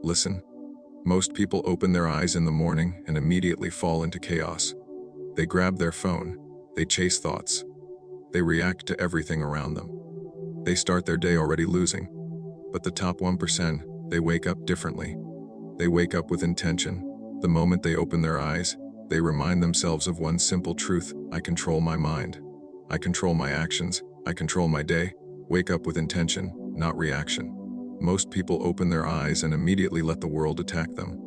Listen. Most people open their eyes in the morning and immediately fall into chaos. They grab their phone. They chase thoughts. They react to everything around them. They start their day already losing. But the top 1%, they wake up differently. They wake up with intention. The moment they open their eyes, they remind themselves of one simple truth: I control my mind. I control my actions. I control my day. Wake up with intention, not reaction. Most people open their eyes and immediately let the world attack them.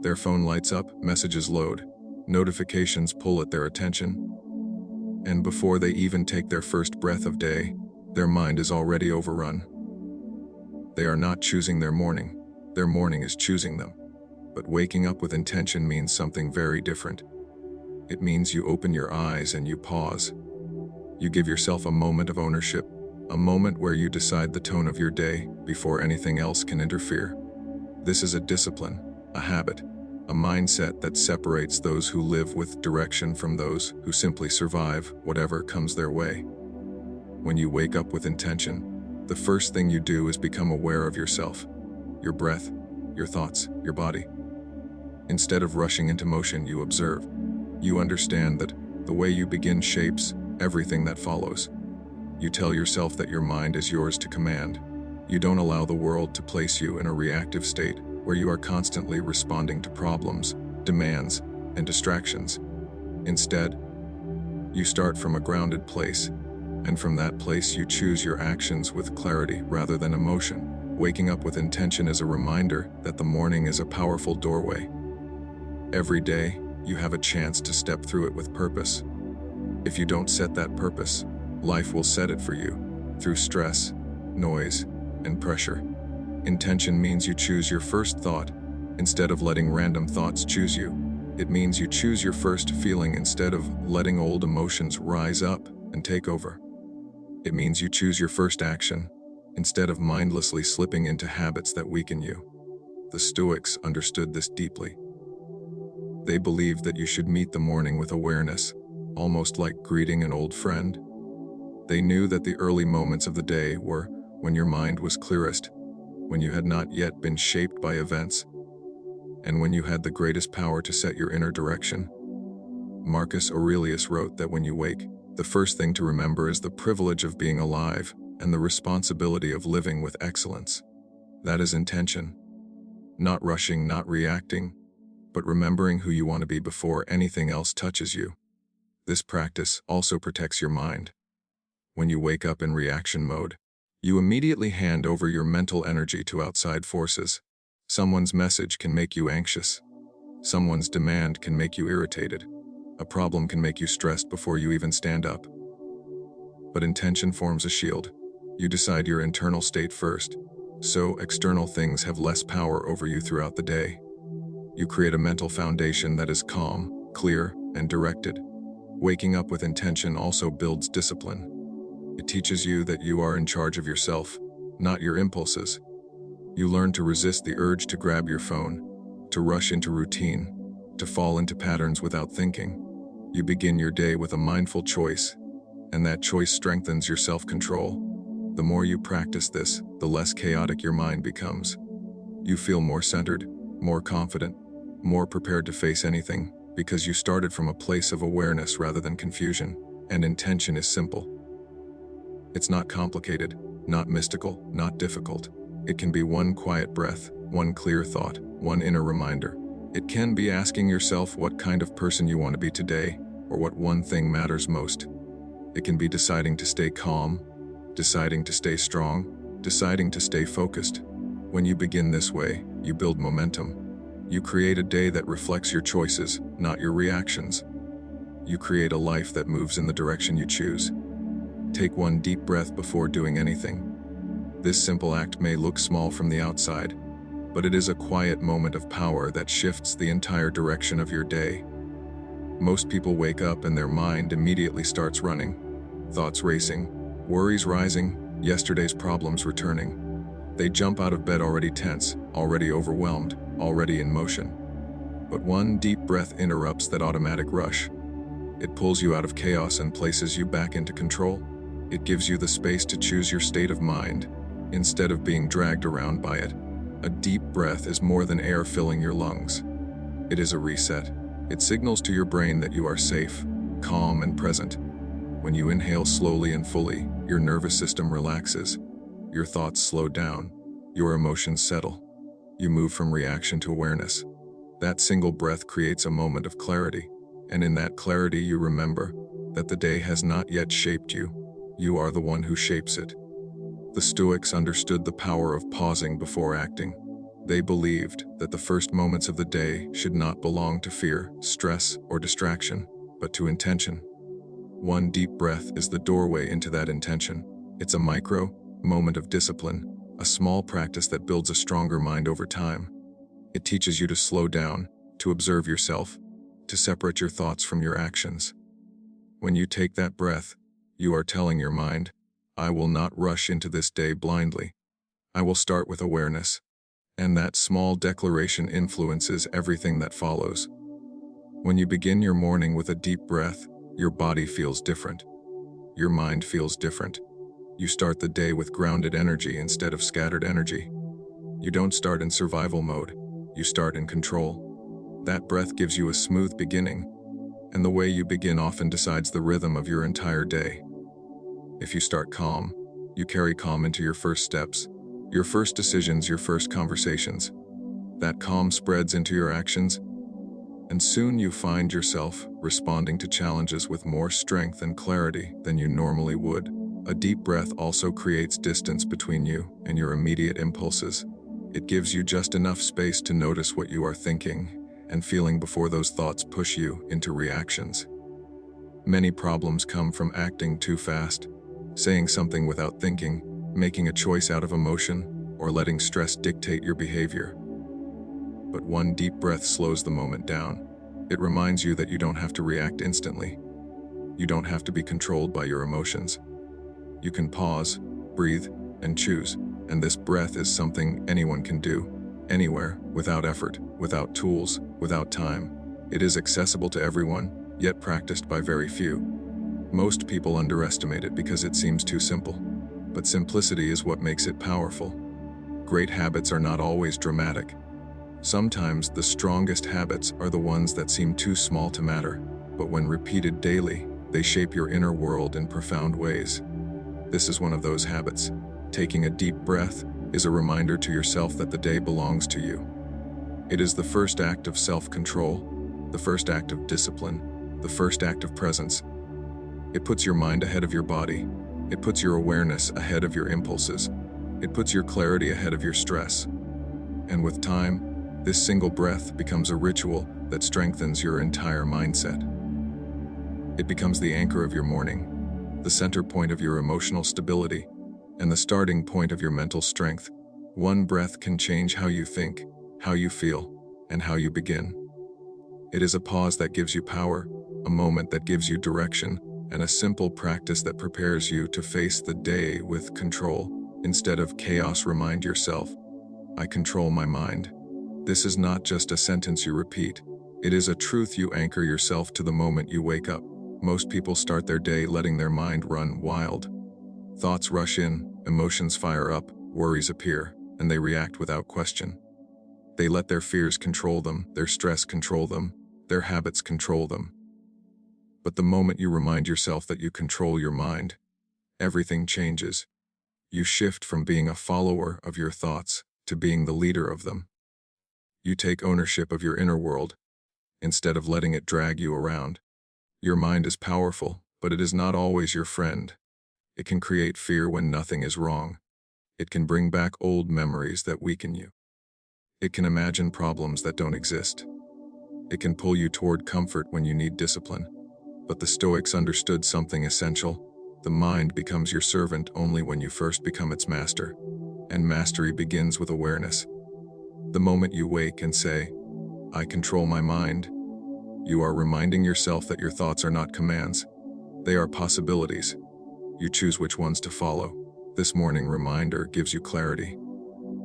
Their phone lights up, messages load, notifications pull at their attention, and before they even take their first breath of day, their mind is already overrun. They are not choosing their morning is choosing them. But waking up with intention means something very different. It means you open your eyes and you pause. You give yourself a moment of ownership, a moment where you decide the tone of your day before anything else can interfere. This is a discipline, a habit, a mindset that separates those who live with direction from those who simply survive whatever comes their way. When you wake up with intention, the first thing you do is become aware of yourself, your breath, your thoughts, your body. Instead of rushing into motion, you observe. You understand that the way you begin shapes everything that follows. You tell yourself that your mind is yours to command. You don't allow the world to place you in a reactive state where you are constantly responding to problems, demands, and distractions. Instead, you start from a grounded place, and from that place you choose your actions with clarity rather than emotion. Waking up with intention is a reminder that the morning is a powerful doorway. Every day, you have a chance to step through it with purpose. If you don't set that purpose, life will set it for you, through stress, noise, and pressure. Intention means you choose your first thought, instead of letting random thoughts choose you. It means you choose your first feeling instead of letting old emotions rise up and take over. It means you choose your first action, instead of mindlessly slipping into habits that weaken you. The Stoics understood this deeply. They believed that you should meet the morning with awareness, almost like greeting an old friend. They knew that the early moments of the day were when your mind was clearest, when you had not yet been shaped by events, and when you had the greatest power to set your inner direction. Marcus Aurelius wrote that when you wake, the first thing to remember is the privilege of being alive and the responsibility of living with excellence. That is intention. Not rushing, not reacting, but remembering who you want to be before anything else touches you. This practice also protects your mind. When you wake up in reaction mode, you immediately hand over your mental energy to outside forces. Someone's message can make you anxious. Someone's demand can make you irritated. A problem can make you stressed before you even stand up. But intention forms a shield. You decide your internal state first, so external things have less power over you throughout the day. You create a mental foundation that is calm, clear, and directed. Waking up with intention also builds discipline. It teaches you that you are in charge of yourself, not your impulses. You learn to resist the urge to grab your phone, to rush into routine, to fall into patterns without thinking. You begin your day with a mindful choice, and that choice strengthens your self-control. The more you practice this, the less chaotic your mind becomes. You feel more centered, more confident, more prepared to face anything, because you started from a place of awareness rather than confusion, and intention is simple. It's not complicated, not mystical, not difficult. It can be one quiet breath, one clear thought, one inner reminder. It can be asking yourself what kind of person you want to be today, or what one thing matters most. It can be deciding to stay calm, deciding to stay strong, deciding to stay focused. When you begin this way, you build momentum. You create a day that reflects your choices, not your reactions. You create a life that moves in the direction you choose. Take one deep breath before doing anything. This simple act may look small from the outside, but it is a quiet moment of power that shifts the entire direction of your day. Most people wake up and their mind immediately starts running. Thoughts racing, worries rising, yesterday's problems returning. They jump out of bed already tense, already overwhelmed, already in motion. But one deep breath interrupts that automatic rush. It pulls you out of chaos and places you back into control. It gives you the space to choose your state of mind, instead of being dragged around by it. A deep breath is more than air filling your lungs. It is a reset. It signals to your brain that you are safe, calm, and present. When you inhale slowly and fully, your nervous system relaxes. Your thoughts slow down. Your emotions settle. You move from reaction to awareness. That single breath creates a moment of clarity, and in that clarity you remember that the day has not yet shaped you. You are the one who shapes it. The Stoics understood the power of pausing before acting. They believed that the first moments of the day should not belong to fear, stress, or distraction, but to intention. One deep breath is the doorway into that intention. It's a micro moment of discipline, a small practice that builds a stronger mind over time. It teaches you to slow down, to observe yourself, to separate your thoughts from your actions. When you take that breath, you are telling your mind, I will not rush into this day blindly. I will start with awareness. And that small declaration influences everything that follows. When you begin your morning with a deep breath, your body feels different. Your mind feels different. You start the day with grounded energy instead of scattered energy. You don't start in survival mode. You start in control. That breath gives you a smooth beginning, and the way you begin often decides the rhythm of your entire day. If you start calm, you carry calm into your first steps, your first decisions, your first conversations. That calm spreads into your actions, and soon you find yourself responding to challenges with more strength and clarity than you normally would. A deep breath also creates distance between you and your immediate impulses. It gives you just enough space to notice what you are thinking and feeling before those thoughts push you into reactions. Many problems come from acting too fast, saying something without thinking, making a choice out of emotion, or letting stress dictate your behavior. But one deep breath slows the moment down. It reminds you that you don't have to react instantly. You don't have to be controlled by your emotions. You can pause, breathe, and choose. And this breath is something anyone can do, anywhere, without effort, without tools, without time. It is accessible to everyone, yet practiced by very few. Most people underestimate it because it seems too simple. But simplicity is what makes it powerful. Great habits are not always dramatic. Sometimes the strongest habits are the ones that seem too small to matter, but when repeated daily, they shape your inner world in profound ways. This is one of those habits. Taking a deep breath is a reminder to yourself that the day belongs to you. It is the first act of self-control, the first act of discipline, the first act of presence. It puts your mind ahead of your body. It puts your awareness ahead of your impulses. It puts your clarity ahead of your stress. And with time, this single breath becomes a ritual that strengthens your entire mindset. It becomes the anchor of your morning, the center point of your emotional stability, and the starting point of your mental strength. One breath can change how you think, how you feel, and how you begin. It is a pause that gives you power, a moment that gives you direction, and a simple practice that prepares you to face the day with control. Instead of chaos, remind yourself, I control my mind. This is not just a sentence you repeat. It is a truth you anchor yourself to the moment you wake up. Most people start their day letting their mind run wild. Thoughts rush in, emotions fire up, worries appear, and they react without question. They let their fears control them, their stress control them, their habits control them. But the moment you remind yourself that you control your mind, everything changes. You shift from being a follower of your thoughts to being the leader of them. You take ownership of your inner world, instead of letting it drag you around. Your mind is powerful, but it is not always your friend. It can create fear when nothing is wrong. It can bring back old memories that weaken you. It can imagine problems that don't exist. It can pull you toward comfort when you need discipline. But the Stoics understood something essential. The mind becomes your servant only when you first become its master. And mastery begins with awareness. The moment you wake and say, I control my mind, you are reminding yourself that your thoughts are not commands. They are possibilities. You choose which ones to follow. This morning reminder gives you clarity.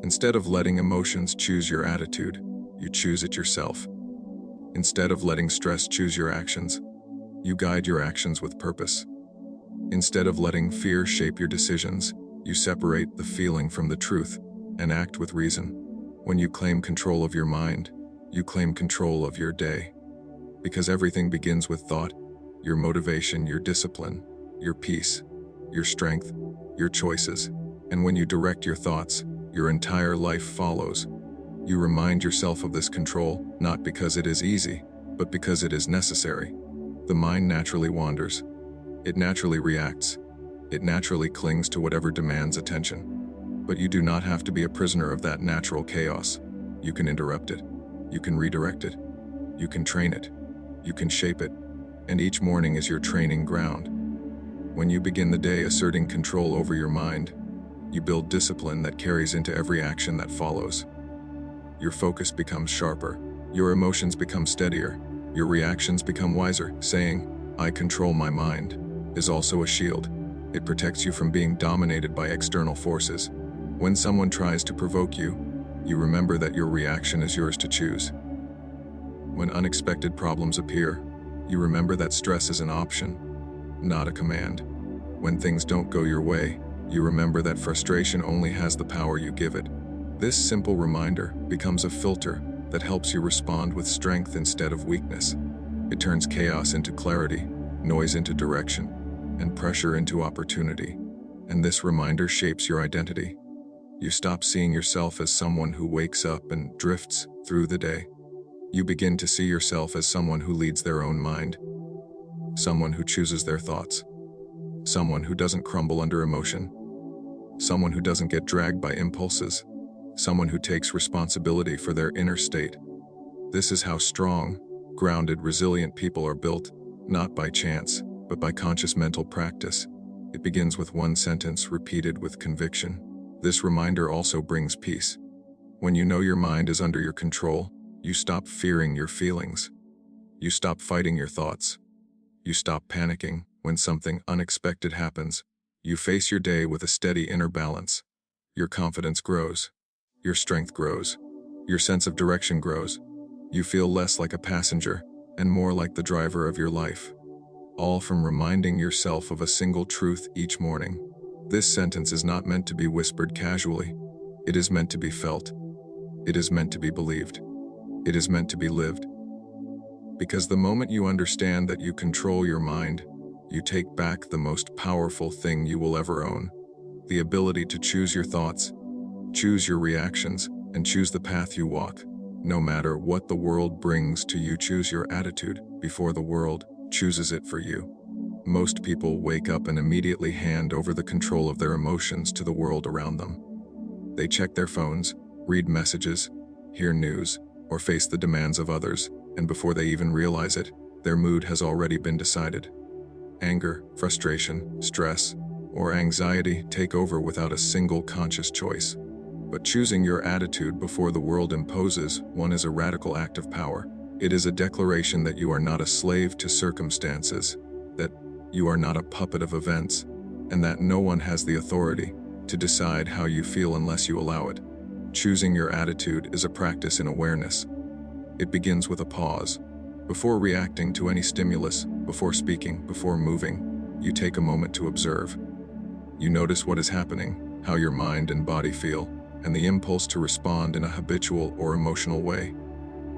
Instead of letting emotions choose your attitude, you choose it yourself. Instead of letting stress choose your actions, you guide your actions with purpose. Instead of letting fear shape your decisions, you separate the feeling from the truth and act with reason. When you claim control of your mind, you claim control of your day. Because everything begins with thought, your motivation, your discipline, your peace, your strength, your choices. And when you direct your thoughts, your entire life follows. You remind yourself of this control, not because it is easy, but because it is necessary. The mind naturally wanders. It naturally reacts. It naturally clings to whatever demands attention. But you do not have to be a prisoner of that natural chaos. You can interrupt it. You can redirect it. You can train it. You can shape it. And each morning is your training ground. When you begin the day asserting control over your mind, you build discipline that carries into every action that follows. Your focus becomes sharper. Your emotions become steadier. Your reactions become wiser. Saying, "I control my mind," is also a shield. It protects you from being dominated by external forces. When someone tries to provoke you, you remember that your reaction is yours to choose. When unexpected problems appear, you remember that stress is an option, not a command. When things don't go your way, you remember that frustration only has the power you give it. This simple reminder becomes a filter that helps you respond with strength instead of weakness. It turns chaos into clarity, noise into direction, and pressure into opportunity. And this reminder shapes your identity. You stop seeing yourself as someone who wakes up and drifts through the day. You begin to see yourself as someone who leads their own mind, someone who chooses their thoughts, someone who doesn't crumble under emotion, someone who doesn't get dragged by impulses, someone who takes responsibility for their inner state. This is how strong, grounded, resilient people are built, not by chance, but by conscious mental practice. It begins with one sentence repeated with conviction. This reminder also brings peace. When you know your mind is under your control, you stop fearing your feelings. You stop fighting your thoughts. You stop panicking when something unexpected happens. You face your day with a steady inner balance. Your confidence grows. Your strength grows. Your sense of direction grows. You feel less like a passenger and more like the driver of your life. All from reminding yourself of a single truth each morning. This sentence is not meant to be whispered casually. It is meant to be felt. It is meant to be believed. It is meant to be lived. Because the moment you understand that you control your mind, you take back the most powerful thing you will ever own. The ability to choose your thoughts, choose your reactions, and choose the path you walk. No matter what the world brings to you, choose your attitude before the world chooses it for you. Most people wake up and immediately hand over the control of their emotions to the world around them. They check their phones, read messages, hear news, or face the demands of others, and before they even realize it, their mood has already been decided. Anger, frustration, stress, or anxiety take over without a single conscious choice. But choosing your attitude before the world imposes one is a radical act of power. It is a declaration that you are not a slave to circumstances, that you are not a puppet of events, and that no one has the authority to decide how you feel unless you allow it. Choosing your attitude is a practice in awareness. It begins with a pause. Before reacting to any stimulus, before speaking, before moving, you take a moment to observe. You notice what is happening, how your mind and body feel, and the impulse to respond in a habitual or emotional way.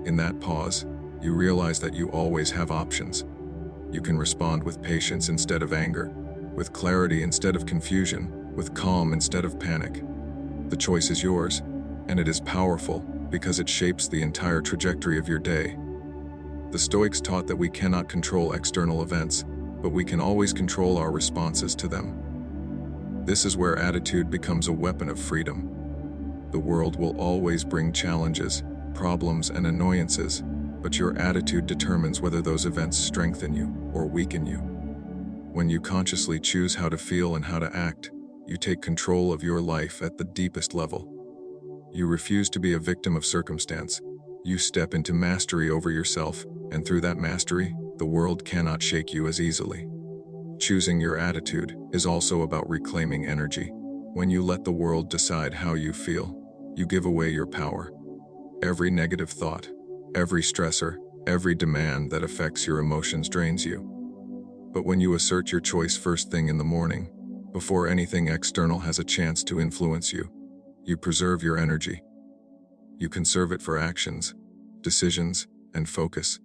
In that pause, you realize that you always have options. You can respond with patience instead of anger, with clarity instead of confusion, with calm instead of panic. The choice is yours, and it is powerful because it shapes the entire trajectory of your day. The Stoics taught that we cannot control external events, but we can always control our responses to them. This is where attitude becomes a weapon of freedom. The world will always bring challenges, problems, and annoyances, but your attitude determines whether those events strengthen you or weaken you. When you consciously choose how to feel and how to act, you take control of your life at the deepest level. You refuse to be a victim of circumstance. You step into mastery over yourself, and through that mastery, the world cannot shake you as easily. Choosing your attitude is also about reclaiming energy. When you let the world decide how you feel, you give away your power. Every negative thought, every stressor, every demand that affects your emotions drains you. But when you assert your choice first thing in the morning, before anything external has a chance to influence you, you preserve your energy. You conserve it for actions, decisions, and focus.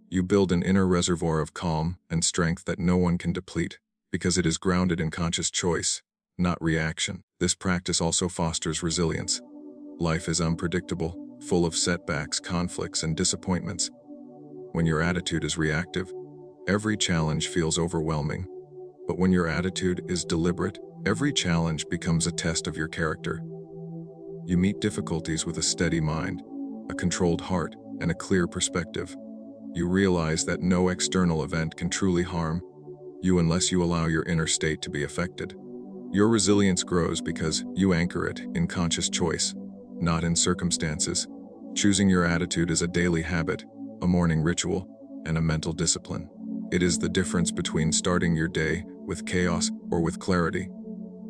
You build an inner reservoir of calm and strength that no one can deplete, because it is grounded in conscious choice, not reaction. This practice also fosters resilience. Life is unpredictable, full of setbacks, conflicts, and disappointments. When your attitude is reactive, every challenge feels overwhelming. But when your attitude is deliberate, every challenge becomes a test of your character. You meet difficulties with a steady mind, a controlled heart, and a clear perspective. You realize that no external event can truly harm you unless you allow your inner state to be affected. Your resilience grows because you anchor it in conscious choice, not in circumstances. Choosing your attitude is a daily habit, a morning ritual, and a mental discipline. It is the difference between starting your day with chaos or with clarity,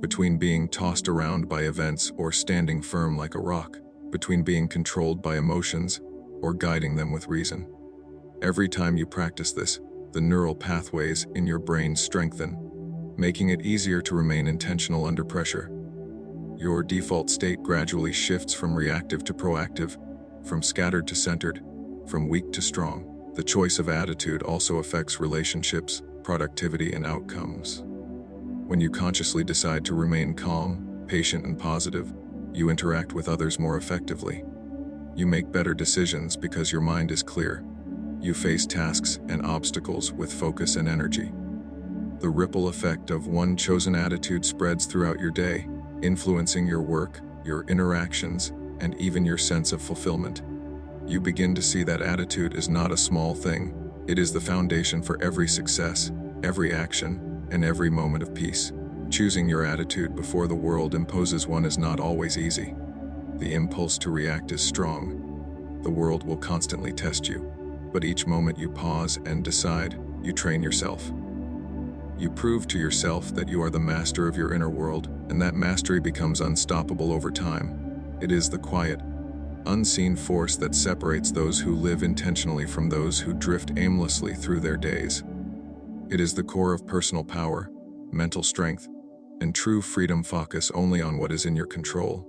between being tossed around by events or standing firm like a rock, between being controlled by emotions or guiding them with reason. Every time you practice this, the neural pathways in your brain strengthen, making it easier to remain intentional under pressure. Your default state gradually shifts from reactive to proactive, from scattered to centered, from weak to strong. The choice of attitude also affects relationships, productivity, and outcomes. When you consciously decide to remain calm, patient, and positive, you interact with others more effectively. You make better decisions because your mind is clear. You face tasks and obstacles with focus and energy. The ripple effect of one chosen attitude spreads throughout your day, influencing your work, your interactions, and even your sense of fulfillment. You begin to see that attitude is not a small thing. It is the foundation for every success, every action, and every moment of peace. Choosing your attitude before the world imposes one is not always easy. The impulse to react is strong. The world will constantly test you. But each moment you pause and decide, you train yourself. You prove to yourself that you are the master of your inner world, and that mastery becomes unstoppable over time. It is the quiet, unseen force that separates those who live intentionally from those who drift aimlessly through their days. It is the core of personal power, mental strength, and true freedom. Focus only on what is in your control.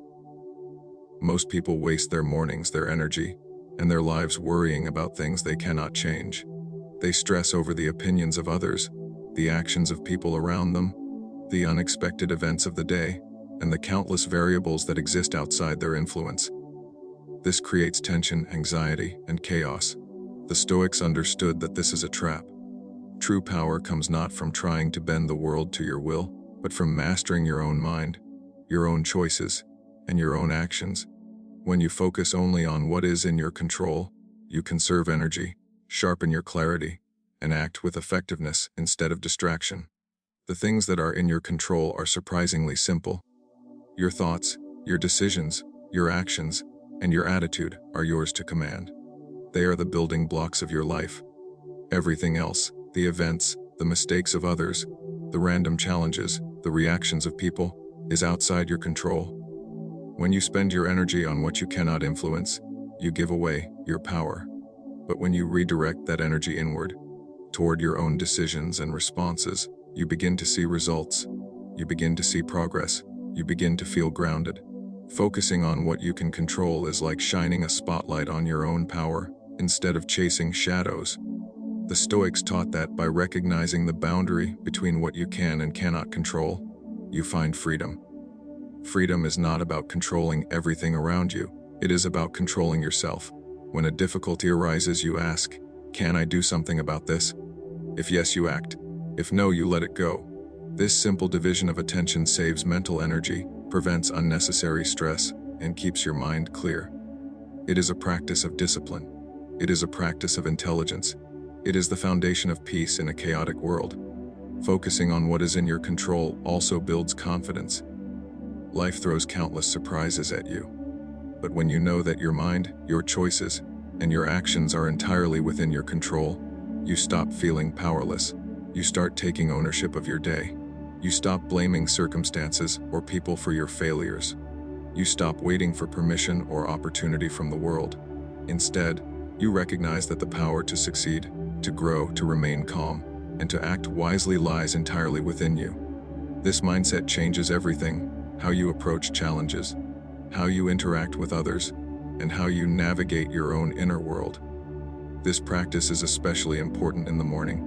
Most people waste their mornings, their energy, and their lives worrying about things they cannot change. They stress over the opinions of others, the actions of people around them, the unexpected events of the day, and the countless variables that exist outside their influence. This creates tension, anxiety, and chaos. The Stoics understood that this is a trap. True power comes not from trying to bend the world to your will, but from mastering your own mind, your own choices, and your own actions. When you focus only on what is in your control, you conserve energy, sharpen your clarity, and act with effectiveness instead of distraction. The things that are in your control are surprisingly simple. Your thoughts, your decisions, your actions, and your attitude are yours to command. They are the building blocks of your life. Everything else, the events, the mistakes of others, the random challenges, the reactions of people, is outside your control. When you spend your energy on what you cannot influence, you give away your power. But when you redirect that energy inward, toward your own decisions and responses, you begin to see results. You begin to see progress. You begin to feel grounded. Focusing on what you can control is like shining a spotlight on your own power, instead of chasing shadows. The Stoics taught that by recognizing the boundary between what you can and cannot control, you find freedom. Freedom is not about controlling everything around you. It is about controlling yourself. When a difficulty arises, you ask, "Can I do something about this?" If yes, you act. If no, you let it go. This simple division of attention saves mental energy, prevents unnecessary stress, and keeps your mind clear. It is a practice of discipline. It is a practice of intelligence. It is the foundation of peace in a chaotic world. Focusing on what is in your control also builds confidence. Life throws countless surprises at you. But when you know that your mind, your choices, and your actions are entirely within your control, you stop feeling powerless. You start taking ownership of your day. You stop blaming circumstances or people for your failures. You stop waiting for permission or opportunity from the world. Instead, you recognize that the power to succeed, to grow, to remain calm, and to act wisely lies entirely within you. This mindset changes everything: how you approach challenges, how you interact with others, and how you navigate your own inner world. This practice is especially important in the morning,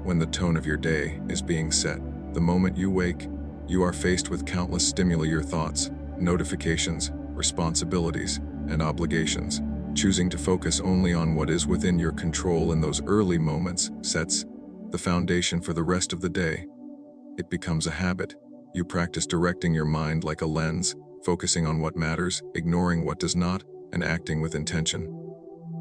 when the tone of your day is being set. The moment you wake, you are faced with countless stimuli: your thoughts, notifications, responsibilities, and obligations. Choosing to focus only on what is within your control in those early moments sets the foundation for the rest of the day. It becomes a habit. You practice directing your mind like a lens, focusing on what matters, ignoring what does not, and acting with intention.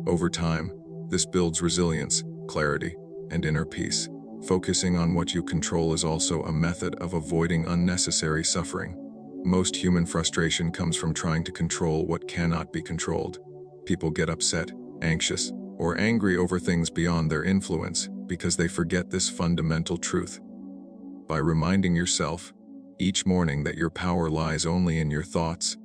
Over time, this builds resilience, clarity, and inner peace. Focusing on what you control is also a method of avoiding unnecessary suffering. Most human frustration comes from trying to control what cannot be controlled. People get upset, anxious, or angry over things beyond their influence because they forget this fundamental truth. By reminding yourself each morning that your power lies only in your thoughts,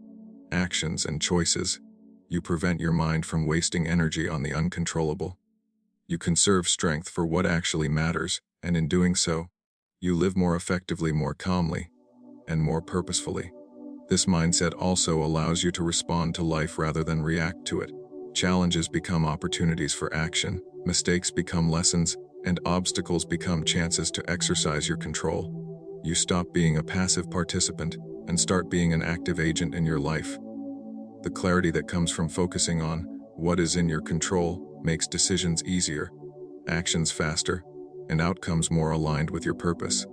actions, and choices, you prevent your mind from wasting energy on the uncontrollable. You conserve strength for what actually matters, and in doing so, you live more effectively, more calmly, and more purposefully. This mindset also allows you to respond to life rather than react to it. Challenges become opportunities for action, mistakes become lessons, and obstacles become chances to exercise your control. You stop being a passive participant and start being an active agent in your life. The clarity that comes from focusing on what is in your control makes decisions easier, actions faster, and outcomes more aligned with your purpose.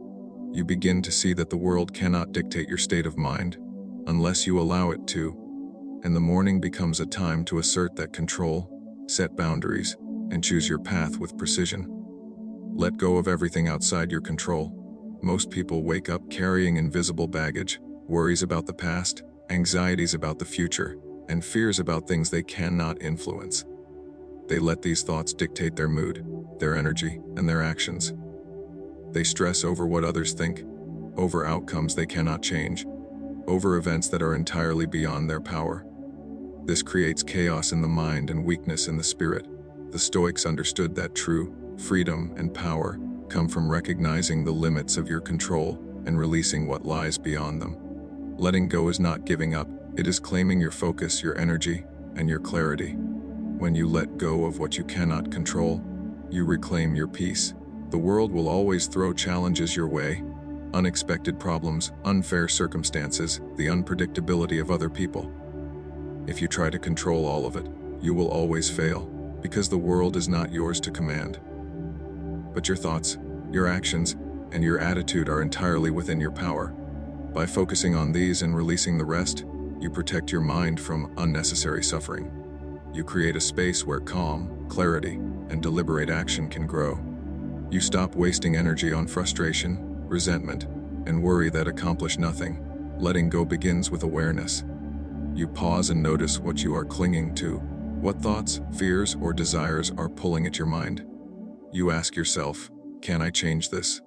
You begin to see that the world cannot dictate your state of mind unless you allow it to, and the morning becomes a time to assert that control, set boundaries, and choose your path with precision. Let go of everything outside your control. Most people wake up carrying invisible baggage, worries about the past, anxieties about the future, and fears about things they cannot influence. They let these thoughts dictate their mood, their energy, and their actions. They stress over what others think, over outcomes they cannot change, over events that are entirely beyond their power. This creates chaos in the mind and weakness in the spirit. The Stoics understood that true freedom and power come from recognizing the limits of your control and releasing what lies beyond them. Letting go is not giving up, it is claiming your focus, your energy, and your clarity. When you let go of what you cannot control, you reclaim your peace. The world will always throw challenges your way: unexpected problems, unfair circumstances, the unpredictability of other people. If you try to control all of it, you will always fail, because the world is not yours to command. But your thoughts, your actions, and your attitude are entirely within your power. By focusing on these and releasing the rest, you protect your mind from unnecessary suffering. You create a space where calm, clarity, and deliberate action can grow. You stop wasting energy on frustration, resentment, and worry that accomplish nothing. Letting go begins with awareness. You pause and notice what you are clinging to. What thoughts, fears, or desires are pulling at your mind? You ask yourself, can I change this?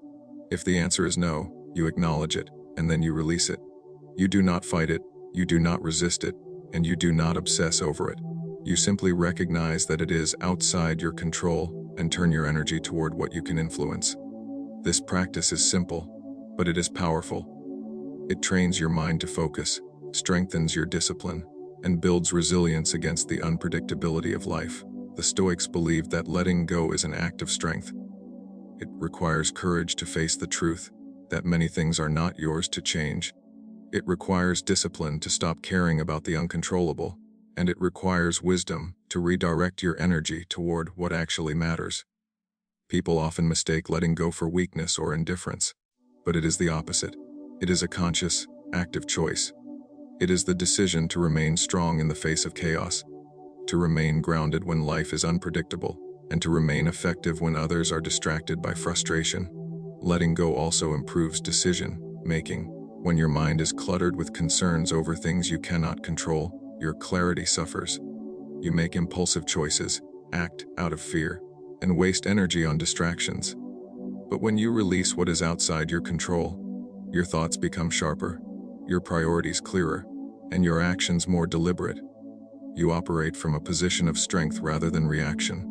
If the answer is no, you acknowledge it, and then you release it. You do not fight it, you do not resist it, and you do not obsess over it. You simply recognize that it is outside your control and turn your energy toward what you can influence. This practice is simple, but it is powerful. It trains your mind to focus, strengthens your discipline, and builds resilience against the unpredictability of life. The Stoics believed that letting go is an act of strength. It requires courage to face the truth that many things are not yours to change. It requires discipline to stop caring about the uncontrollable, and it requires wisdom to redirect your energy toward what actually matters. People often mistake letting go for weakness or indifference, but it is the opposite. It is a conscious, active choice. It is the decision to remain strong in the face of chaos, to remain grounded when life is unpredictable, and to remain effective when others are distracted by frustration. Letting go also improves decision-making. When your mind is cluttered with concerns over things you cannot control, your clarity suffers. You make impulsive choices, act out of fear, and waste energy on distractions. But when you release what is outside your control, your thoughts become sharper, your priorities clearer, and your actions more deliberate. You operate from a position of strength rather than reaction.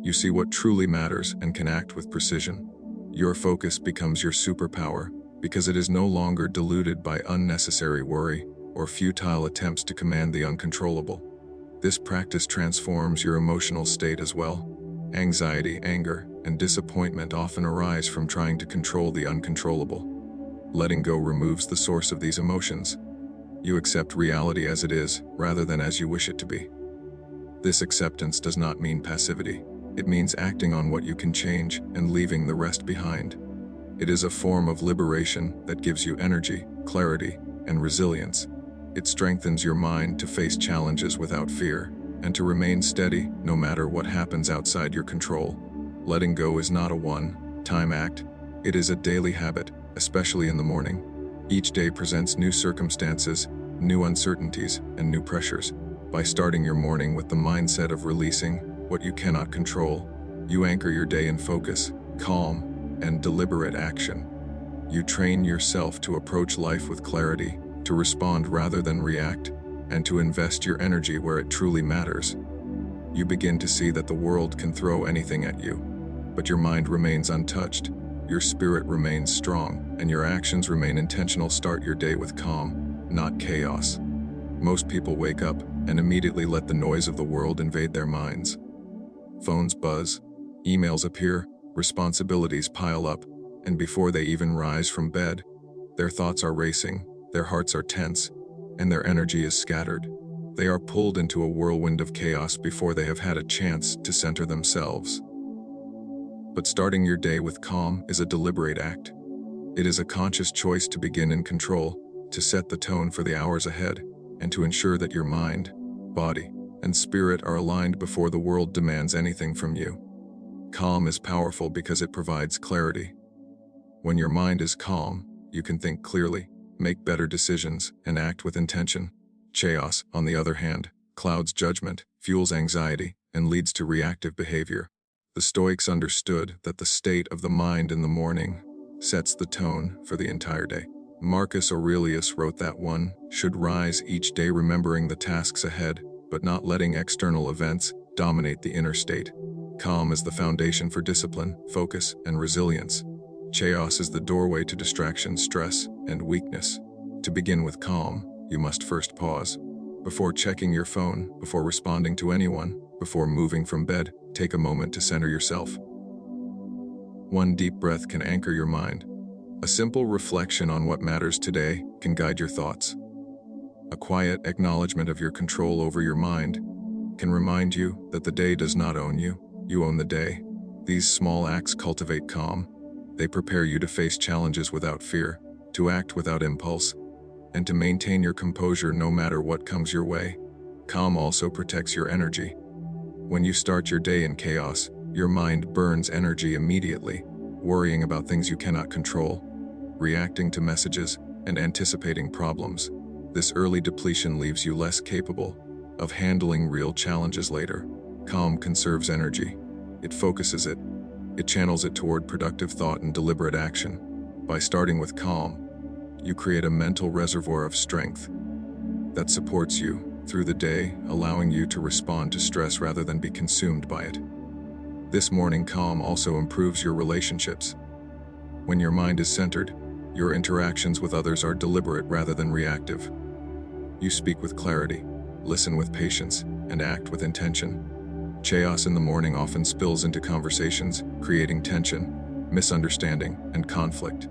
You see what truly matters and can act with precision. Your focus becomes your superpower because it is no longer diluted by unnecessary worry or futile attempts to command the uncontrollable. This practice transforms your emotional state as well. Anxiety, anger, and disappointment often arise from trying to control the uncontrollable. Letting go removes the source of these emotions. You accept reality as it is, rather than as you wish it to be. This acceptance does not mean passivity. It means acting on what you can change and leaving the rest behind. It is a form of liberation that gives you energy, clarity, and resilience. It strengthens your mind to face challenges without fear, and to remain steady no matter what happens outside your control. Letting go is not a one-time act. It is a daily habit, especially in the morning. Each day presents new circumstances, new uncertainties, and new pressures. By starting your morning with the mindset of releasing what you cannot control, you anchor your day in focus, calm, and deliberate action. You train yourself to approach life with clarity, to respond rather than react, and to invest your energy where it truly matters. You begin to see that the world can throw anything at you, but your mind remains untouched, your spirit remains strong, and your actions remain intentional. Start your day with calm, not chaos. Most people wake up and immediately let the noise of the world invade their minds. Phones buzz, emails appear, responsibilities pile up, and before they even rise from bed, their thoughts are racing, their hearts are tense, and their energy is scattered. They are pulled into a whirlwind of chaos before they have had a chance to center themselves. But starting your day with calm is a deliberate act. It is a conscious choice to begin in control, to set the tone for the hours ahead, and to ensure that your mind, body, and spirit are aligned before the world demands anything from you. Calm is powerful because it provides clarity. When your mind is calm, you can think clearly, make better decisions, and act with intention. Chaos, on the other hand, clouds judgment, fuels anxiety, and leads to reactive behavior. The Stoics understood that the state of the mind in the morning sets the tone for the entire day. Marcus Aurelius wrote that one should rise each day remembering the tasks ahead, but not letting external events dominate the inner state. Calm is the foundation for discipline, focus, and resilience. Chaos is the doorway to distraction, stress, and weakness. To begin with calm, you must first pause. Before checking your phone, before responding to anyone, before moving from bed, take a moment to center yourself. One deep breath can anchor your mind. A simple reflection on what matters today can guide your thoughts. A quiet acknowledgement of your control over your mind can remind you that the day does not own you, you own the day. These small acts cultivate calm. They prepare you to face challenges without fear, to act without impulse, and to maintain your composure no matter what comes your way. Calm also protects your energy. When you start your day in chaos, your mind burns energy immediately, worrying about things you cannot control, reacting to messages, and anticipating problems. This early depletion leaves you less capable of handling real challenges later. Calm conserves energy. It focuses it. It channels it toward productive thought and deliberate action. By starting with calm, you create a mental reservoir of strength that supports you through the day, allowing you to respond to stress rather than be consumed by it. This morning calm also improves your relationships. When your mind is centered, your interactions with others are deliberate rather than reactive. You speak with clarity, listen with patience, and act with intention. Chaos in the morning often spills into conversations, creating tension, misunderstanding, and conflict.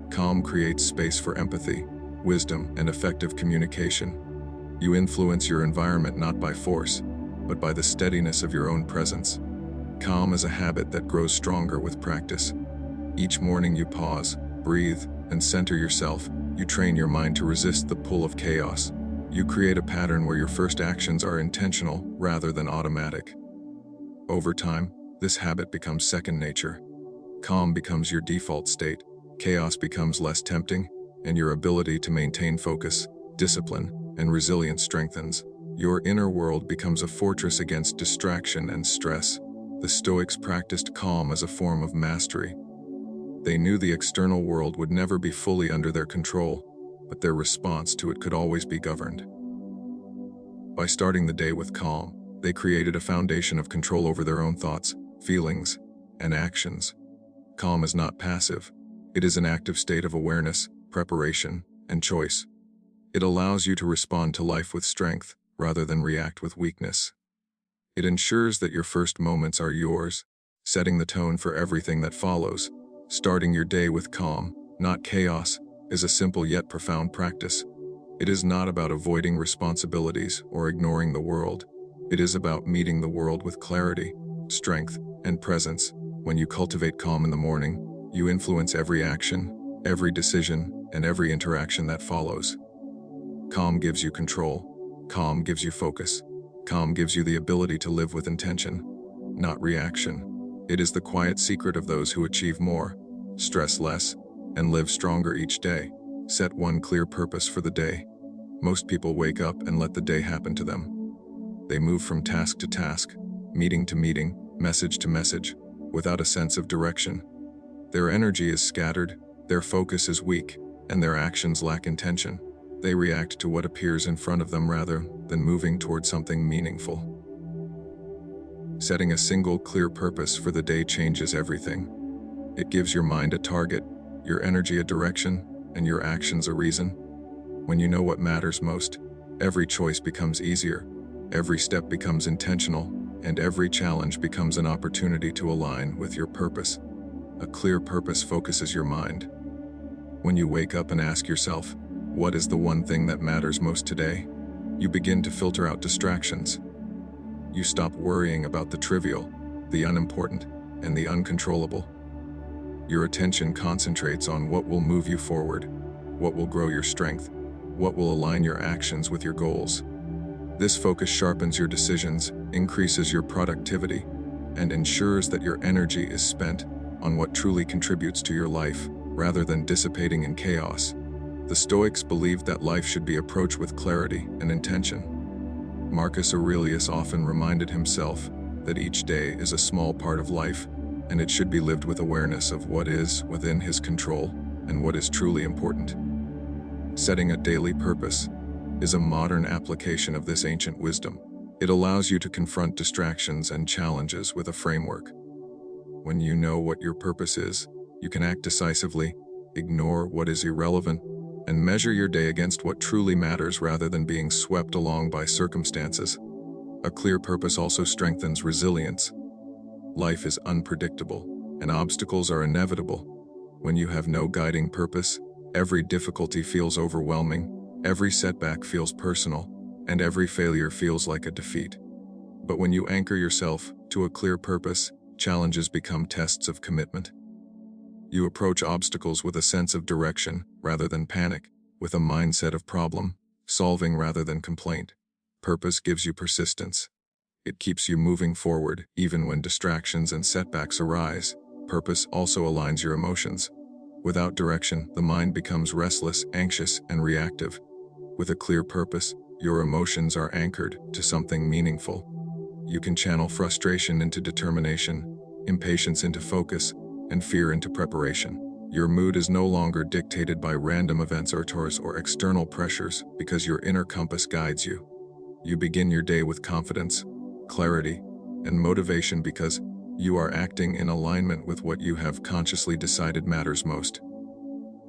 Calm creates space for empathy, wisdom, and effective communication. You influence your environment not by force, but by the steadiness of your own presence. Calm is a habit that grows stronger with practice. Each morning you pause, breathe, and center yourself. You train your mind to resist the pull of chaos. You create a pattern where your first actions are intentional rather than automatic. Over time, this habit becomes second nature. Calm becomes your default state. Chaos becomes less tempting, and your ability to maintain focus, discipline, and resilience strengthens. Your inner world becomes a fortress against distraction and stress. The Stoics practiced calm as a form of mastery. They knew the external world would never be fully under their control, but their response to it could always be governed. By starting the day with calm, they created a foundation of control over their own thoughts, feelings, and actions. Calm is not passive. It is an active state of awareness, preparation, and choice. It allows you to respond to life with strength, rather than react with weakness. It ensures that your first moments are yours, setting the tone for everything that follows. Starting your day with calm, not chaos, is a simple yet profound practice. It is not about avoiding responsibilities or ignoring the world. It is about meeting the world with clarity, strength, and presence. When you cultivate calm in the morning, you influence every action, every decision, and every interaction that follows. Calm gives you control. Calm gives you focus. Calm gives you the ability to live with intention, not reaction. It is the quiet secret of those who achieve more, stress less, and live stronger each day. Set one clear purpose for the day. Most people wake up and let the day happen to them. They move from task to task, meeting to meeting, message to message, without a sense of direction. Their energy is scattered, their focus is weak, and their actions lack intention. They react to what appears in front of them rather than moving toward something meaningful. Setting a single clear purpose for the day changes everything. It gives your mind a target, your energy a direction, and your actions a reason. When you know what matters most, every choice becomes easier, every step becomes intentional, and every challenge becomes an opportunity to align with your purpose. A clear purpose focuses your mind. When you wake up and ask yourself, what is the one thing that matters most today? You begin to filter out distractions. You stop worrying about the trivial, the unimportant, and the uncontrollable. Your attention concentrates on what will move you forward, what will grow your strength, what will align your actions with your goals. This focus sharpens your decisions, increases your productivity, and ensures that your energy is spent on what truly contributes to your life, rather than dissipating in chaos. The Stoics believed that life should be approached with clarity and intention. Marcus Aurelius often reminded himself that each day is a small part of life, and it should be lived with awareness of what is within his control and what is truly important. Setting a daily purpose is a modern application of this ancient wisdom. It allows you to confront distractions and challenges with a framework. When you know what your purpose is, you can act decisively, ignore what is irrelevant, and measure your day against what truly matters rather than being swept along by circumstances. A clear purpose also strengthens resilience. Life is unpredictable, and obstacles are inevitable. When you have no guiding purpose, every difficulty feels overwhelming, every setback feels personal, and every failure feels like a defeat. But when you anchor yourself to a clear purpose, challenges become tests of commitment. You approach obstacles with a sense of direction rather than panic, with a mindset of problem solving rather than complaint. Purpose gives you persistence. It keeps you moving forward even when distractions and setbacks arise. Purpose also aligns your emotions. Without direction, the mind becomes restless, anxious, and reactive. With a clear purpose, your emotions are anchored to something meaningful. You can channel frustration into determination, impatience into focus, and fear into preparation. Your mood is no longer dictated by random events or external pressures because your inner compass guides you. You begin your day with confidence, clarity, and motivation because you are acting in alignment with what you have consciously decided matters most.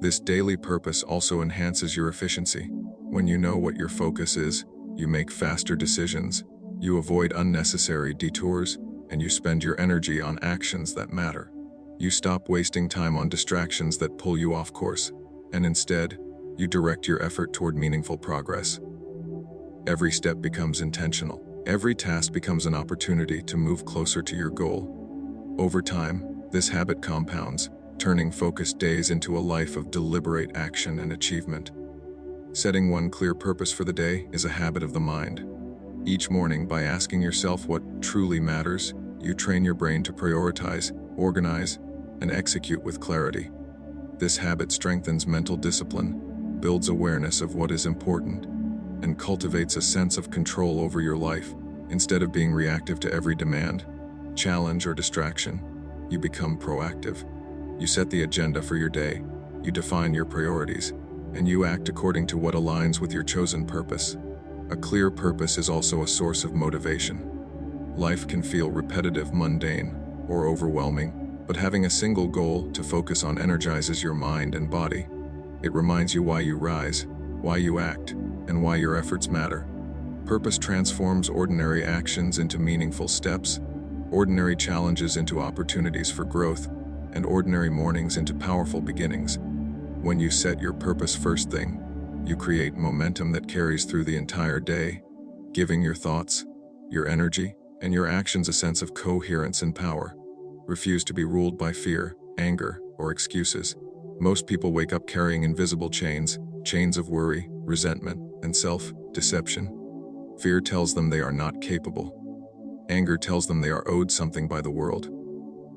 This daily purpose also enhances your efficiency. When you know what your focus is, you make faster decisions, you avoid unnecessary detours, and you spend your energy on actions that matter. You stop wasting time on distractions that pull you off course, and instead, you direct your effort toward meaningful progress. Every step becomes intentional. Every task becomes an opportunity to move closer to your goal. Over time, this habit compounds, turning focused days into a life of deliberate action and achievement. Setting one clear purpose for the day is a habit of the mind. Each morning, by asking yourself what truly matters, you train your brain to prioritize, organize, and execute with clarity. This habit strengthens mental discipline, builds awareness of what is important, and cultivates a sense of control over your life. Instead of being reactive to every demand, challenge, or distraction, you become proactive. You set the agenda for your day, you define your priorities, and you act according to what aligns with your chosen purpose. A clear purpose is also a source of motivation. Life can feel repetitive, mundane, or overwhelming, but having a single goal to focus on energizes your mind and body. It reminds you why you rise, why you act, and why your efforts matter. Purpose transforms ordinary actions into meaningful steps, ordinary challenges into opportunities for growth, and ordinary mornings into powerful beginnings. When you set your purpose first thing, you create momentum that carries through the entire day, giving your thoughts, your energy, and your actions a sense of coherence and power. Refuse to be ruled by fear, anger, or excuses. Most people wake up carrying invisible chains of worry, resentment, and self-deception. Fear tells them they are not capable. Anger tells them they are owed something by the world.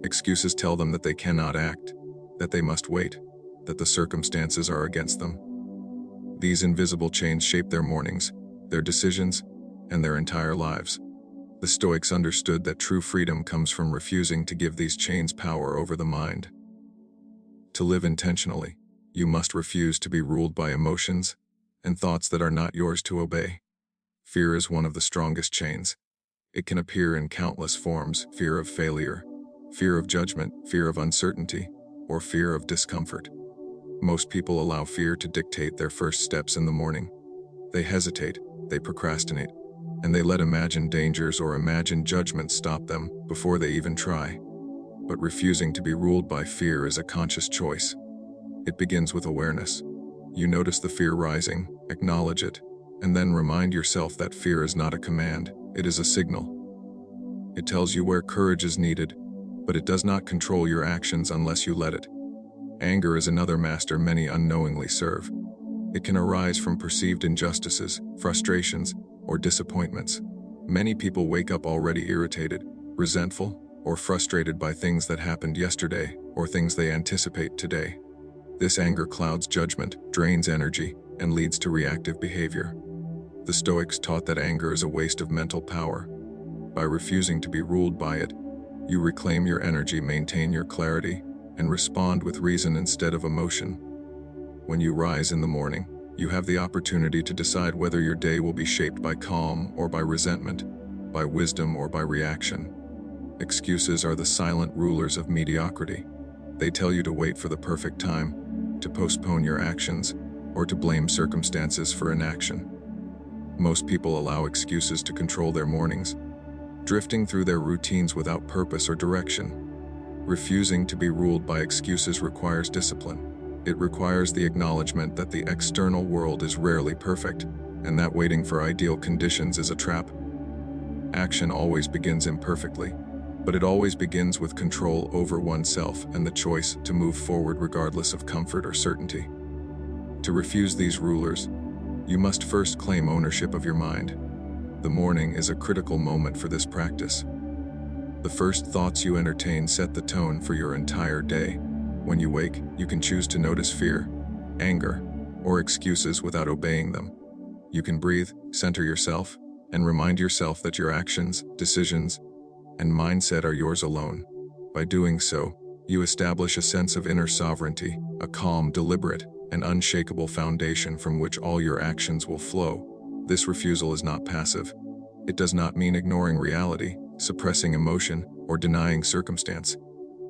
Excuses tell them that they cannot act, that they must wait, that the circumstances are against them. These invisible chains shape their mornings, their decisions, and their entire lives. The Stoics understood that true freedom comes from refusing to give these chains power over the mind. To live intentionally, you must refuse to be ruled by emotions and thoughts that are not yours to obey. Fear is one of the strongest chains. It can appear in countless forms: fear of failure, fear of judgment, fear of uncertainty, or fear of discomfort. Most people allow fear to dictate their first steps in the morning. They hesitate, they procrastinate, and they let imagined dangers or imagined judgments stop them before they even try. But refusing to be ruled by fear is a conscious choice. It begins with awareness. You notice the fear rising, acknowledge it, and then remind yourself that fear is not a command, it is a signal. It tells you where courage is needed, but it does not control your actions unless you let it. Anger is another master many unknowingly serve. It can arise from perceived injustices, frustrations, or disappointments. Many people wake up already irritated, resentful, or frustrated by things that happened yesterday or things they anticipate today. This anger clouds judgment, drains energy, and leads to reactive behavior. The Stoics taught that anger is a waste of mental power. By refusing to be ruled by it, you reclaim your energy, maintain your clarity, and respond with reason instead of emotion. When you rise in the morning, you have the opportunity to decide whether your day will be shaped by calm or by resentment, by wisdom or by reaction. Excuses are the silent rulers of mediocrity. They tell you to wait for the perfect time, to postpone your actions, or to blame circumstances for inaction. Most people allow excuses to control their mornings, drifting through their routines without purpose or direction. Refusing to be ruled by excuses requires discipline. It requires the acknowledgement that the external world is rarely perfect, and that waiting for ideal conditions is a trap. Action always begins imperfectly, but it always begins with control over oneself and the choice to move forward regardless of comfort or certainty. To refuse these rulers, you must first claim ownership of your mind. The morning is a critical moment for this practice. The first thoughts you entertain set the tone for your entire day. When you wake, you can choose to notice fear, anger, or excuses without obeying them. You can breathe, center yourself, and remind yourself that your actions, decisions, and mindset are yours alone. By doing so, you establish a sense of inner sovereignty, a calm, deliberate, and unshakable foundation from which all your actions will flow. This refusal is not passive. It does not mean ignoring reality, suppressing emotion, or denying circumstance.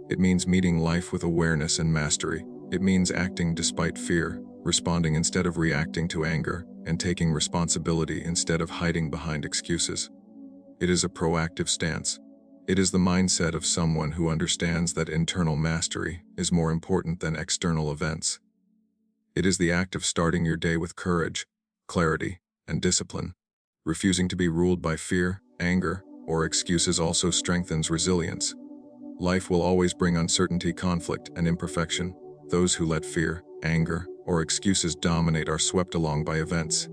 It means meeting life with awareness and mastery. It means acting despite fear, responding instead of reacting to anger, and taking responsibility instead of hiding behind excuses. It is a proactive stance. It is the mindset of someone who understands that internal mastery is more important than external events. It is the act of starting your day with courage, clarity, and discipline. Refusing to be ruled by fear, anger, or excuses also strengthens resilience. Life will always bring uncertainty, conflict, and imperfection. Those who let fear, anger, or excuses dominate are swept along by events.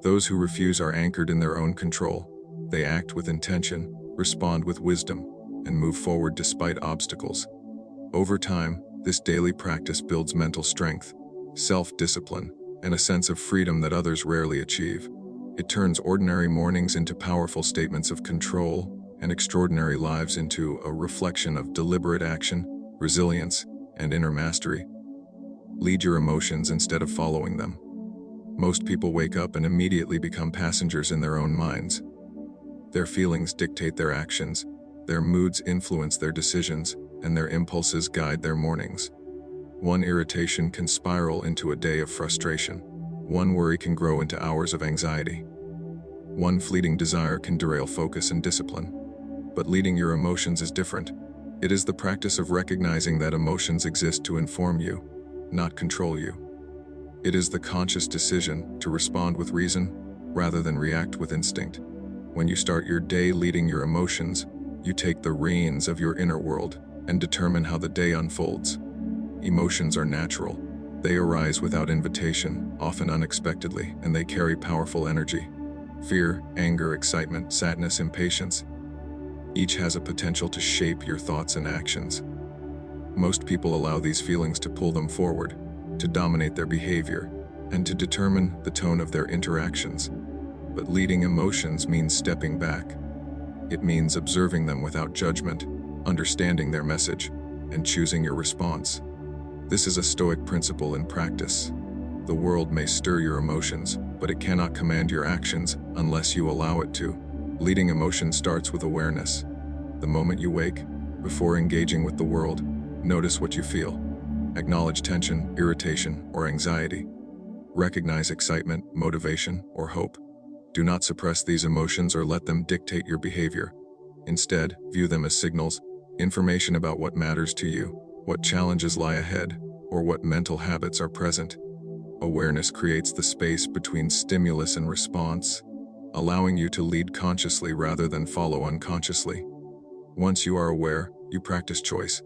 Those who refuse are anchored in their own control. They act with intention, respond with wisdom, and move forward despite obstacles. Over time, this daily practice builds mental strength, self-discipline, and a sense of freedom that others rarely achieve. It turns ordinary mornings into powerful statements of control, and extraordinary lives into a reflection of deliberate action, resilience, and inner mastery. Lead your emotions instead of following them. Most people wake up and immediately become passengers in their own minds. Their feelings dictate their actions, their moods influence their decisions, and their impulses guide their mornings. One irritation can spiral into a day of frustration. One worry can grow into hours of anxiety. One fleeting desire can derail focus and discipline. But leading your emotions is different. It is the practice of recognizing that emotions exist to inform you, not control you. It is the conscious decision to respond with reason rather than react with instinct. When you start your day leading your emotions, you take the reins of your inner world and determine how the day unfolds. Emotions are natural. They arise without invitation, often unexpectedly, and they carry powerful energy. Fear, anger, excitement, sadness, impatience. Each has a potential to shape your thoughts and actions. Most people allow these feelings to pull them forward, to dominate their behavior, and to determine the tone of their interactions. But leading emotions means stepping back. It means observing them without judgment, understanding their message, and choosing your response. This is a Stoic principle in practice. The world may stir your emotions, but it cannot command your actions unless you allow it to. Leading emotion starts with awareness. The moment you wake, before engaging with the world, notice what you feel. Acknowledge tension, irritation, or anxiety. Recognize excitement, motivation, or hope. Do not suppress these emotions or let them dictate your behavior. Instead, view them as signals, information about what matters to you, what challenges lie ahead, or what mental habits are present. Awareness creates the space between stimulus and response, allowing you to lead consciously rather than follow unconsciously. Once you are aware, you practice choice.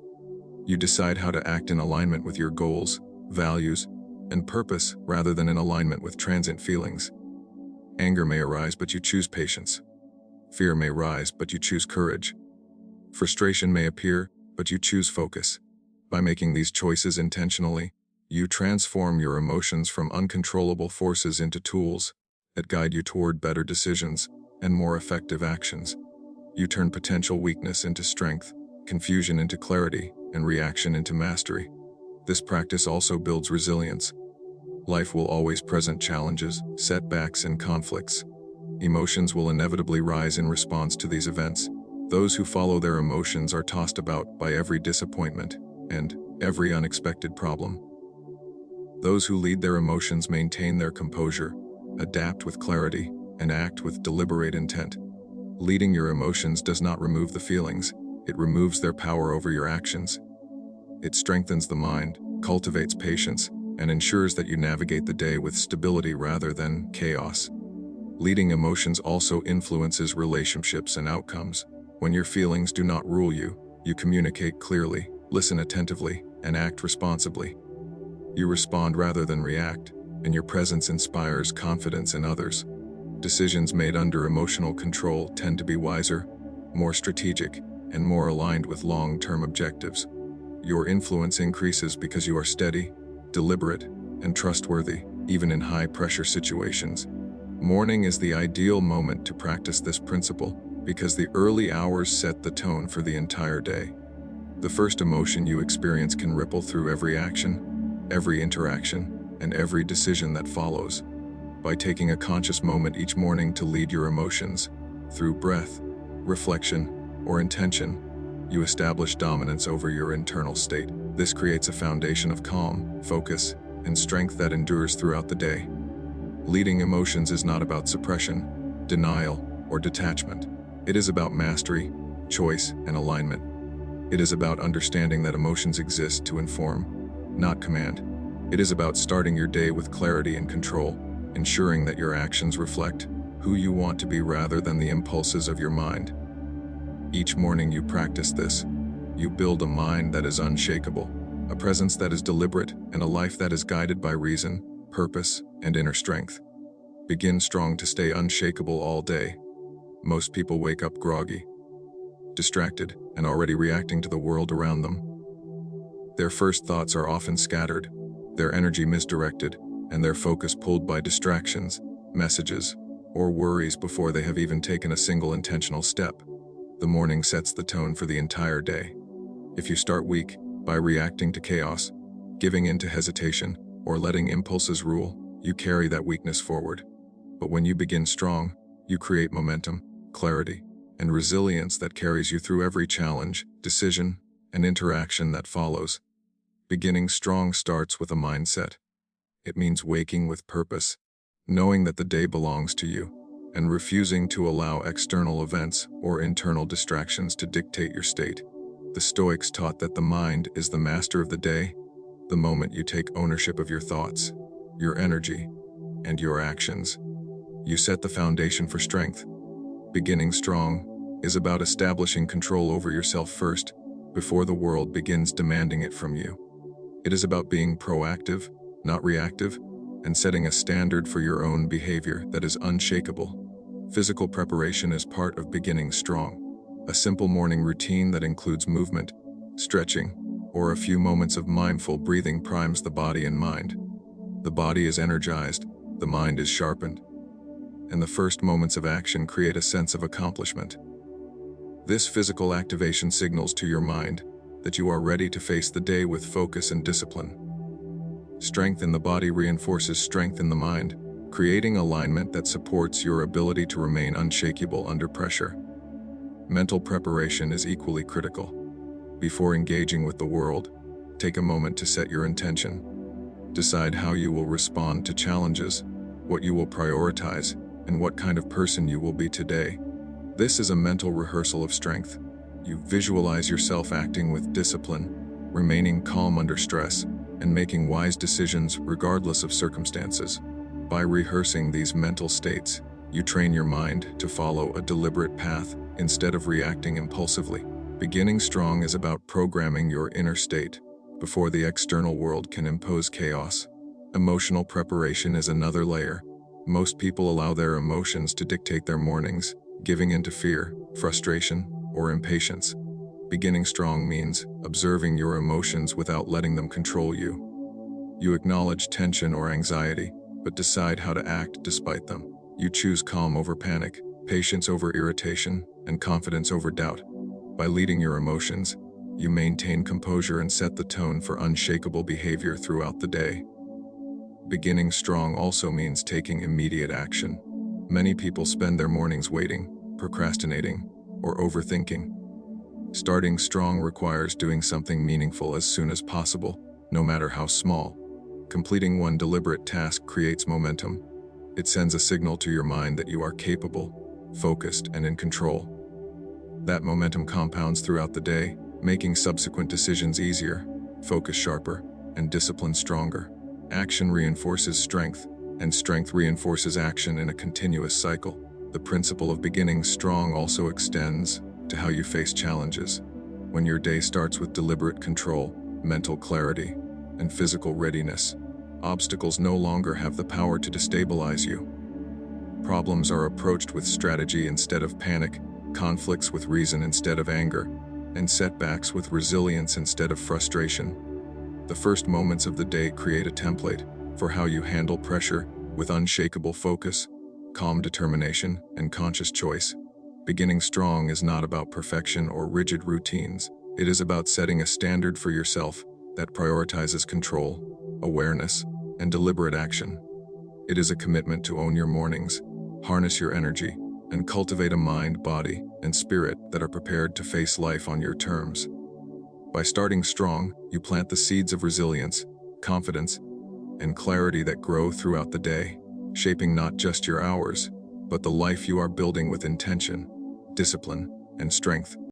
You decide how to act in alignment with your goals, values, and purpose rather than in alignment with transient feelings. Anger may arise, but you choose patience. Fear may rise, but you choose courage. Frustration may appear, but you choose focus. By making these choices intentionally, you transform your emotions from uncontrollable forces into tools that guide you toward better decisions and more effective actions. You turn potential weakness into strength, confusion into clarity, and reaction into mastery. This practice also builds resilience. Life will always present challenges, setbacks, and conflicts. Emotions will inevitably rise in response to these events. Those who follow their emotions are tossed about by every disappointment and every unexpected problem. Those who lead their emotions maintain their composure, adapt with clarity, and act with deliberate intent. Leading your emotions does not remove the feelings, it removes their power over your actions. It strengthens the mind, cultivates patience, and ensures that you navigate the day with stability rather than chaos. Leading emotions also influences relationships and outcomes. When your feelings do not rule you, you communicate clearly, listen attentively, and act responsibly. You respond rather than react, and your presence inspires confidence in others. Decisions made under emotional control tend to be wiser, more strategic, and more aligned with long-term objectives. Your influence increases because you are steady, deliberate, and trustworthy, even in high-pressure situations. Morning is the ideal moment to practice this principle because the early hours set the tone for the entire day. The first emotion you experience can ripple through every action, every interaction, and every decision that follows. By taking a conscious moment each morning to lead your emotions, through breath, reflection, or intention, you establish dominance over your internal state. This creates a foundation of calm, focus, and strength that endures throughout the day. Leading emotions is not about suppression, denial, or detachment. It is about mastery, choice, and alignment. It is about understanding that emotions exist to inform, not command. It is about starting your day with clarity and control, ensuring that your actions reflect who you want to be rather than the impulses of your mind. Each morning you practice this. You build a mind that is unshakable, a presence that is deliberate, and a life that is guided by reason, purpose, and inner strength. Begin strong to stay unshakable all day. Most people wake up groggy, distracted, and already reacting to the world around them. Their first thoughts are often scattered, their energy misdirected, and their focus pulled by distractions, messages, or worries before they have even taken a single intentional step. The morning sets the tone for the entire day. If you start weak by reacting to chaos, giving in to hesitation, or letting impulses rule, you carry that weakness forward. But when you begin strong, you create momentum, clarity, and resilience that carries you through every challenge, decision, and interaction that follows. Beginning strong starts with a mindset. It means waking with purpose, knowing that the day belongs to you, and refusing to allow external events or internal distractions to dictate your state. The Stoics taught that the mind is the master of the day, the moment you take ownership of your thoughts, your energy, and your actions. You set the foundation for strength. Beginning strong is about establishing control over yourself first, before the world begins demanding it from you. It is about being proactive, not reactive, and setting a standard for your own behavior that is unshakable. Physical preparation is part of beginning strong. A simple morning routine that includes movement, stretching, or a few moments of mindful breathing primes the body and mind. The body is energized, the mind is sharpened, and the first moments of action create a sense of accomplishment. This physical activation signals to your mind that you are ready to face the day with focus and discipline. Strength in the body reinforces strength in the mind, creating alignment that supports your ability to remain unshakable under pressure. Mental preparation is equally critical. Before engaging with the world, take a moment to set your intention. Decide how you will respond to challenges, what you will prioritize, and what kind of person you will be today. This is a mental rehearsal of strength. You visualize yourself acting with discipline, remaining calm under stress, and making wise decisions regardless of circumstances. By rehearsing these mental states, you train your mind to follow a deliberate path instead of reacting impulsively. Beginning strong is about programming your inner state before the external world can impose chaos. Emotional preparation is another layer. Most people allow their emotions to dictate their mornings, giving into fear, frustration, or impatience. Beginning strong means observing your emotions without letting them control you. You acknowledge tension or anxiety, but decide how to act despite them. You choose calm over panic, patience over irritation, and confidence over doubt. By leading your emotions, you maintain composure and set the tone for unshakable behavior throughout the day. Beginning strong also means taking immediate action. Many people spend their mornings waiting, procrastinating, or overthinking. Starting strong requires doing something meaningful as soon as possible, no matter how small. Completing one deliberate task creates momentum. It sends a signal to your mind that you are capable, focused, and in control. That momentum compounds throughout the day, making subsequent decisions easier, focus sharper, and discipline stronger. Action reinforces strength, and strength reinforces action in a continuous cycle. The principle of beginning strong also extends to how you face challenges. When your day starts with deliberate control, mental clarity, and physical readiness, obstacles no longer have the power to destabilize you. Problems are approached with strategy instead of panic, conflicts with reason instead of anger, and setbacks with resilience instead of frustration. The first moments of the day create a template for how you handle pressure with unshakable focus, calm determination, and conscious choice. Beginning strong is not about perfection or rigid routines. It is about setting a standard for yourself that prioritizes control, awareness, and deliberate action. It is a commitment to own your mornings, harness your energy, and cultivate a mind, body, and spirit that are prepared to face life on your terms. By starting strong, you plant the seeds of resilience, confidence, and clarity that grow throughout the day, shaping not just your hours, but the life you are building with intention, discipline, and strength.